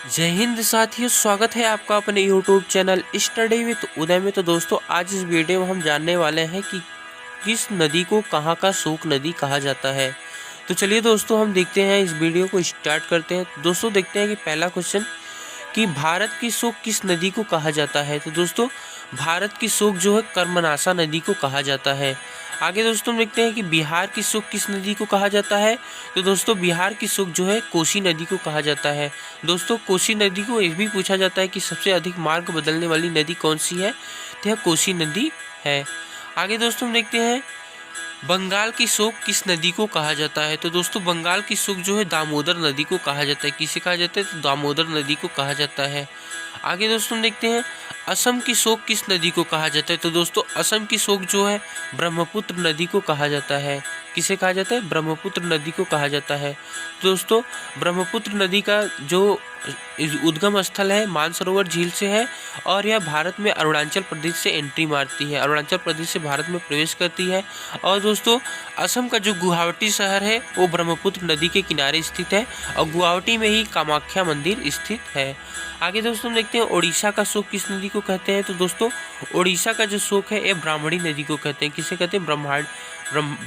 जय हिंद साथियों, स्वागत है आपका अपने यूट्यूब चैनल स्टडी विद उदय में। तो दोस्तों, आज इस वीडियो में हम जानने वाले हैं कि किस नदी को कहाँ का शोक नदी कहा जाता है। तो चलिए दोस्तों, हम देखते हैं, इस वीडियो को स्टार्ट करते हैं। दोस्तों देखते हैं कि पहला क्वेश्चन कि भारत की शोक किस नदी को कहा जाता है। तो दोस्तों, भारत की शोक जो है कर्मनाशा नदी को कहा जाता है। आगे दोस्तों हम देखते हैं कि बिहार की शोक किस नदी को कहा जाता है। तो दोस्तों, बिहार की शोक जो है कोसी नदी को कहा जाता है। दोस्तों, कोसी नदी को ये भी पूछा जाता है कि सबसे अधिक मार्ग बदलने वाली नदी कौन सी है, तो यह कोसी नदी है। आगे दोस्तों हम देखते हैं बंगाल की शोक किस नदी को कहा जाता है। तो दोस्तों, बंगाल की शोक जो है दामोदर नदी को कहा जाता है। किसे कहा जाता है, तो दामोदर नदी को कहा जाता है। आगे दोस्तों देखते हैं असम की शोक किस नदी को कहा जाता है। तो दोस्तों, असम की शोक जो है ब्रह्मपुत्र नदी को कहा जाता है। किसे कहा जाता है, ब्रह्मपुत्र नदी को कहा जाता है। तो दोस्तों, ब्रह्मपुत्र नदी का जो उद्गम स्थल है मानसरोवर झील से है और यह भारत में अरुणाचल प्रदेश से एंट्री मारती है, अरुणाचल प्रदेश से भारत में प्रवेश करती है। और दोस्तों, असम का जो गुवाहाटी शहर है वो ब्रह्मपुत्र नदी के किनारे स्थित है और गुवाहाटी में ही कामाख्या मंदिर स्थित है। आगे दोस्तों देखते हैं ओडिशा का शोक किस नदी को कहते हैं। तो दोस्तों, ओडिशा का जो शोक है ये ब्राह्मणी नदी को कहते हैं। किसे कहते हैं,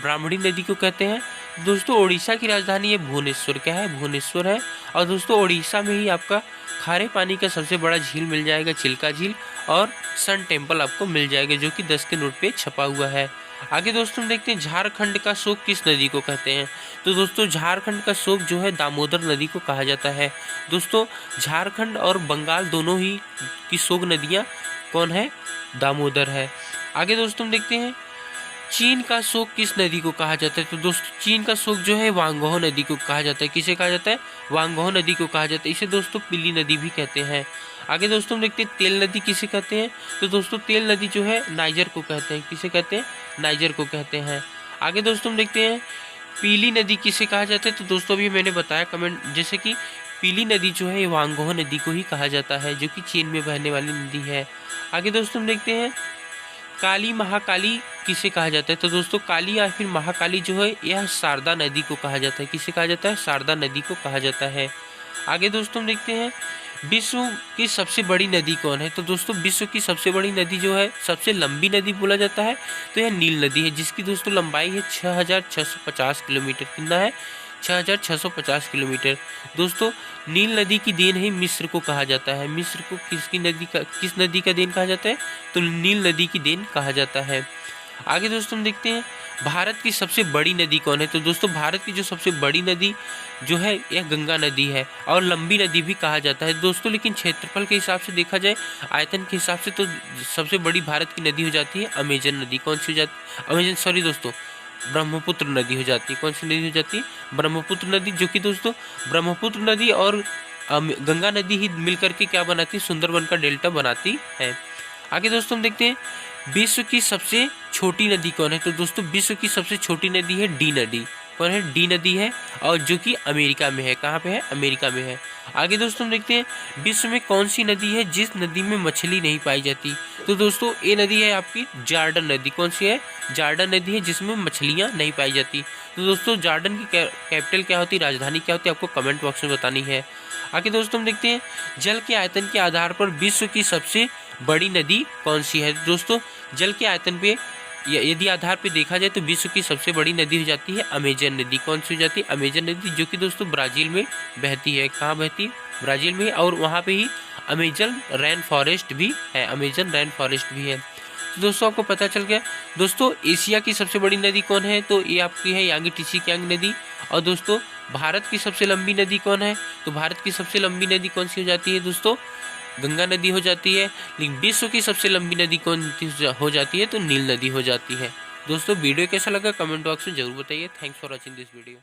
ब्राह्मणी नदी को कहते हैं। दोस्तों, ओडिशा की राजधानी है भुवनेश्वर। क्या है, भुवनेश्वर है। और दोस्तों, ओडिशा में ही आपका खारे पानी का सबसे बड़ा झील मिल जाएगा, चिल्का झील, और सन टेम्पल आपको मिल जाएगा जो कि 10 के नोट पे छपा हुआ है। आगे दोस्तों देखते हैं झारखंड का शोक किस नदी को कहते हैं। तो दोस्तों, झारखंड का शोक जो है दामोदर नदी को कहा जाता है। दोस्तों, झारखंड और बंगाल दोनों ही की शोक नदियाँ कौन है, दामोदर है। आगे दोस्तों हम देखते हैं चीन का शोक किस नदी को कहा जाता है। तो दोस्तों, चीन का शोक जो है वांगहो नदी को कहा जाता है। किसे कहा जाता है, वांगहो नदी को कहा जाता है। इसे दोस्तों पीली नदी भी कहते हैं। आगे दोस्तों हम देखते हैं तेल नदी किसे कहते हैं। तो दोस्तों, तेल नदी जो है नाइजर को कहते हैं। किसे कहते हैं, नाइजर को कहते हैं। आगे दोस्तों हम देखते हैं पीली नदी किसे कहा जाता है। तो दोस्तों, अभी मैंने बताया कमेंट जैसे कि पीली नदी जो है वांगहो नदी को ही कहा जाता है जो कि चीन में बहने वाली नदी है। आगे दोस्तों हम देखते हैं काली महाकाली किसे कहा जाता है। तो दोस्तों, काली या फिर महाकाली जो है यह शारदा नदी को कहा जाता है। किसे कहा जाता है, शारदा नदी को कहा जाता है। आगे दोस्तों हम देखते हैं विश्व की सबसे बड़ी नदी कौन है। तो दोस्तों, विश्व की सबसे बड़ी नदी जो है, सबसे लंबी नदी बोला जाता है तो यह नील नदी है, जिसकी दोस्तों लंबाई है 6650 किलोमीटर। कितना है, 6650 किलोमीटर। दोस्तों, नील नदी की देन ही मिस्र को कहा जाता है। मिस्र को किस नदी का देन कहा जाता है, तो नील नदी की देन कहा जाता है। आगे दोस्तों हम देखते हैं भारत की सबसे बड़ी नदी कौन है। तो दोस्तों, भारत की जो सबसे बड़ी नदी जो है यह गंगा नदी है और लंबी नदी भी कहा जाता है दोस्तों। लेकिन क्षेत्रफल के हिसाब से देखा जाए, आयतन के हिसाब से, तो सबसे बड़ी भारत की नदी हो जाती है अमेजन नदी। कौन सी हो जाती, अमेजन सॉरी दोस्तों, ब्रह्मपुत्र नदी हो जाती है। कौन सी नदी हो जाती है, ब्रह्मपुत्र नदी, जो कि दोस्तों ब्रह्मपुत्र नदी और गंगा नदी ही मिलकर के क्या बनाती है, सुंदरबन का डेल्टा बनाती है। आगे दोस्तों हम देखते हैं विश्व की सबसे छोटी नदी कौन है। तो दोस्तों, विश्व की सबसे छोटी नदी है डी नदी। कौन है, डी नदी है, और जो कि अमेरिका में है। कहाँ पे है, अमेरिका में है। आगे दोस्तों हम देखते हैं विश्व में कौन सी नदी है जिस नदी में मछली नहीं पाई जाती। तो दोस्तों, ये नदी है आपकी जॉर्डन नदी। कौन सी है, जॉर्डन नदी है जिसमें मछलियाँ नहीं पाई जाती। तो दोस्तों, जॉर्डन की कैपिटल क्या होती है, राजधानी क्या होती है, आपको कमेंट बॉक्स में बतानी है। आगे दोस्तों हम देखते हैं जल के आयतन के आधार पर विश्व की सबसे बड़ी नदी कौन सी है। दोस्तों, जल के आयतन पे यदि आधार पे देखा जाए तो विश्व की सबसे बड़ी नदी हो जाती है अमेजन नदी। कौन सी हो जाती है, अमेजन नदी, जो कि दोस्तों ब्राज़ील में बहती है। कहाँ बहती है, ब्राज़ील में, और वहाँ पे ही अमेजन रेन फॉरेस्ट भी है, अमेजन रेन फॉरेस्ट भी है। तो दोस्तों, आपको पता चल गया। दोस्तों, एशिया की सबसे बड़ी नदी कौन है, तो ये आपकी है यांगी नदी। और दोस्तों, भारत की सबसे लंबी नदी कौन है, तो भारत की सबसे लंबी नदी कौन सी हो जाती है, दोस्तों गंगा नदी हो जाती है। लेकिन विश्व की सबसे लंबी नदी कौन हो जाती है, तो नील नदी हो जाती है। दोस्तों, वीडियो कैसा लगा कमेंट बॉक्स में जरूर बताइए। Thanks for watching this video.